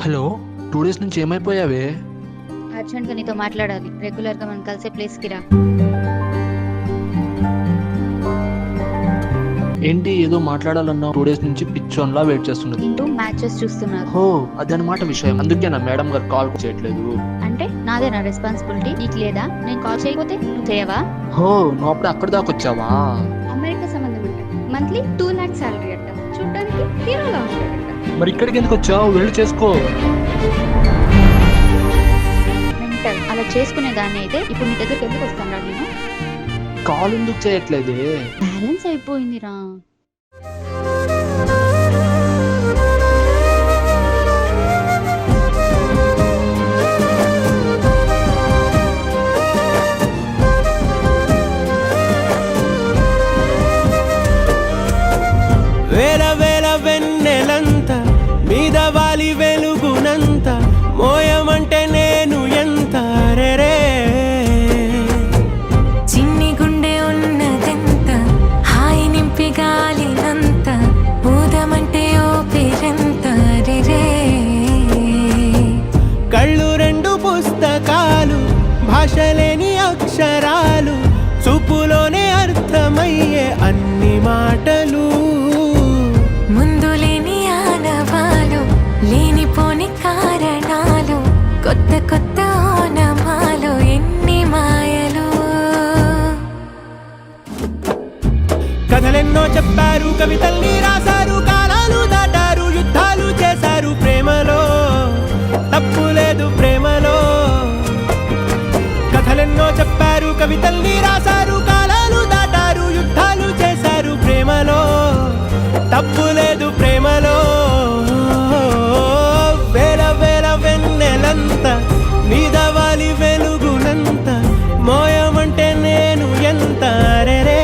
Hello, 2 days నుంచి ఏమైపోయావే? అర్జెంట్గా నీతో మాట్లాడాలి. రెగ్యులర్గా మనం కలిసే ప్లేస్కి రా. ఏంటి ఏదో మాట్లాడాలన్నావు? 2 డేస్ నుంచి పిచ్చోన్లా వెయిట్ చేస్తున్నది. ఇంటూ మ్యాచెస్ చూస్తున్నారు. హో, అదనమాట విషయం. అందుకే నా మేడం గారు కాల్ చేయట్లేదు. అంటే నాదే నా రెస్పాన్సిబిలిటీ, నీకు లేదా? నేను కాల్ చేయకపోతే నువ్వు చేయవా? హో, నువ్వు అప్పుడు అక్కడ దాకా వచ్చావా? అమెరికా సంబంధం అంట, మంత్లీ 2 lakhs శాలరీ అంట, చూడడానికి హీరోలా ఉంటాడంట. మరి ఇక్కడికి ఎందుకు వచ్చావు? వెళ్ళి చేసుకో. మెంటల్. అలా చేసుకునే దాన్ని అయితే ఇప్పుడు నీ దగ్గరికి ఎందుకు వస్తాను రా నేను? కాల్ ఎందుకు చేయట్లేదే? బ్యాలెన్స్ అయిపోయిందిరా. వేల వేల వెన్నెలంత మీద వాలి వెలుగునంత మోయమంటే నేను ఎంత రే చిన్ని గుండె ఉన్నదెంత హాయి నింపి గాలినంత ఊదమంటే ఓపిరెంత రే కళ్ళు 2 పుస్తకాలు భాషలేని అక్షరాలు చూపులోనే అర్థమయ్యే అన్ని మాటలు ముందు లేని ఆనవాలు లేనిపోని కారణాలు కొత్త కొత్త ఓనమాలు ఎన్ని మాయలు కథలెన్నో చెప్పారు కవితల్ని రాశారు కాలాలు దాటారు యుద్ధాలు చేశారు ప్రేమలో తప్పు లేదు ప్రేమలో కథలెన్నో చెప్పారు కవితల్ని రాశారు కాలాలు దాటారు యుద్ధాలు చేశారు ప్రేమలో తప్పు లేదు ప్రేమలో వేల వేల వెన్నెలంత మీద వాలి వెలుగునంత మోయమంటే నేను ఎంత రే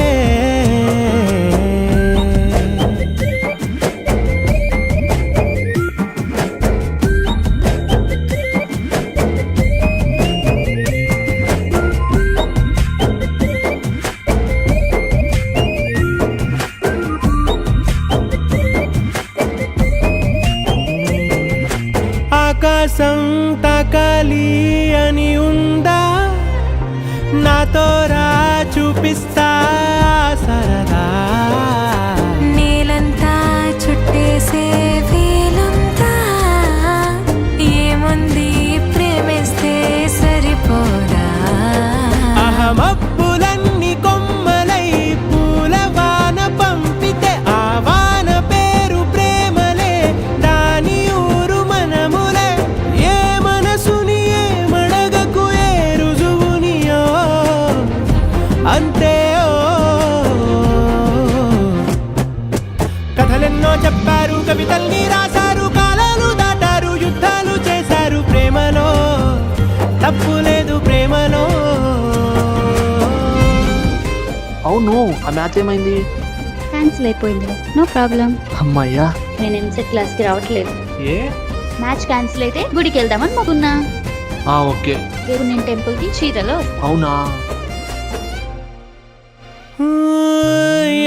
ఆకాశం తాకాలి అని ఉందా నాతో రా చూపిస్తా సరదా నేలంతా చుట్టేసే వీలుందా ఏముంది ప్రేమిస్తే సరిపోదా అహమప్పులన్నీ కొమ్మలై పూలవాన పంపితే ఆ వాన పేరు ప్రేమలే దాని ఊరు మనములే ఏ మనసుని ఏ మడగకు ఏ రుజువునియో అంతే కథలెన్నో చెప్పారు కవితల్ని రాశారు కాలాలు దాటారు యుద్ధాలు చేశారు ప్రేమలో తప్పు లేదు ప్రేమలో అవును, ఆ మ్యాచ్ ఏమైంది? క్యాన్సిల్ అయిపోయింది. No problem. అమ్మాయ్యా. నేను ఎంసెట్ క్లాస్కి రావట్లేదు. ఏ? మ్యాచ్ క్యాన్సిల్ అయితే గుడికి వెళ్దామని మాకున్నా. ఓకే. రేపు నేను టెంపుల్కి చీరలో. అవునా?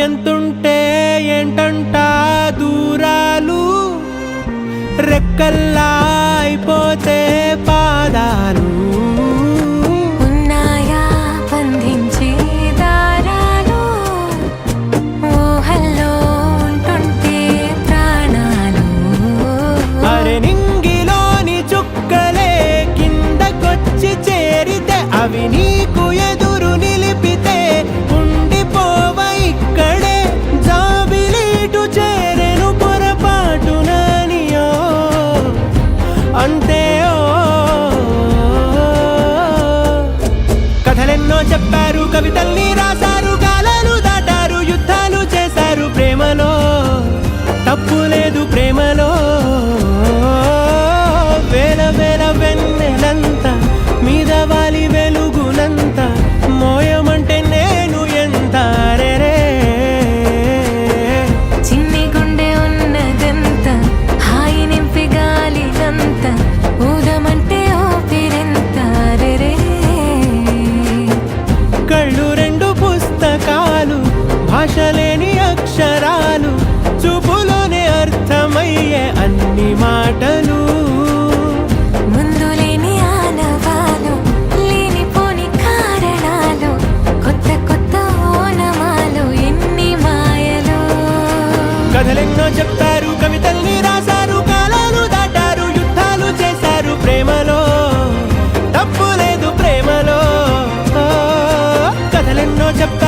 ఎంతుంటే ఏంటంట దూరాలు రెక్కల్లా అయిపోతే పాదాలు ఉన్నాయా బంధించే దారాలు ఊహల్లో ఉంటుంటే ప్రాణాలు అరె నింగిలోని చుక్కలే కిందకొచ్చి చేరితే అవి నీకు ఎదురు నిలిపితే ఉండిపోవ ఇక్కడే జాబిలీటు చేరెను పొరపాటుననియో అంతే కథలెన్నో చెప్పారు కవితల్ని రాశారు కాలాలు దాటారు యుద్ధాలు చేశారు ప్రేమలో తప్పు లేదు ప్రేమలో వేల వేల వెన్నెలంత మీద వాలి వెలుగునంత మోయమంటే నేను ఎంత రే చిన్ని గుండె ఉన్నదెంత హాయి నింపి గాలినంత ఊదమంటే ఓపిరెంత రే కళ్ళు 2 పుస్తకాలు భాషలేని అక్షరాలు చూపులోనే అర్థమయ్యే అన్ని మాటలు కథలెన్నో చెప్పారు, కవితల్ని రాశారు, కాలాలు దాటారు, యుద్ధాలు చేశారు ప్రేమలో, తప్పు లేదు ప్రేమలో. కథలెన్నో చెప్పారు.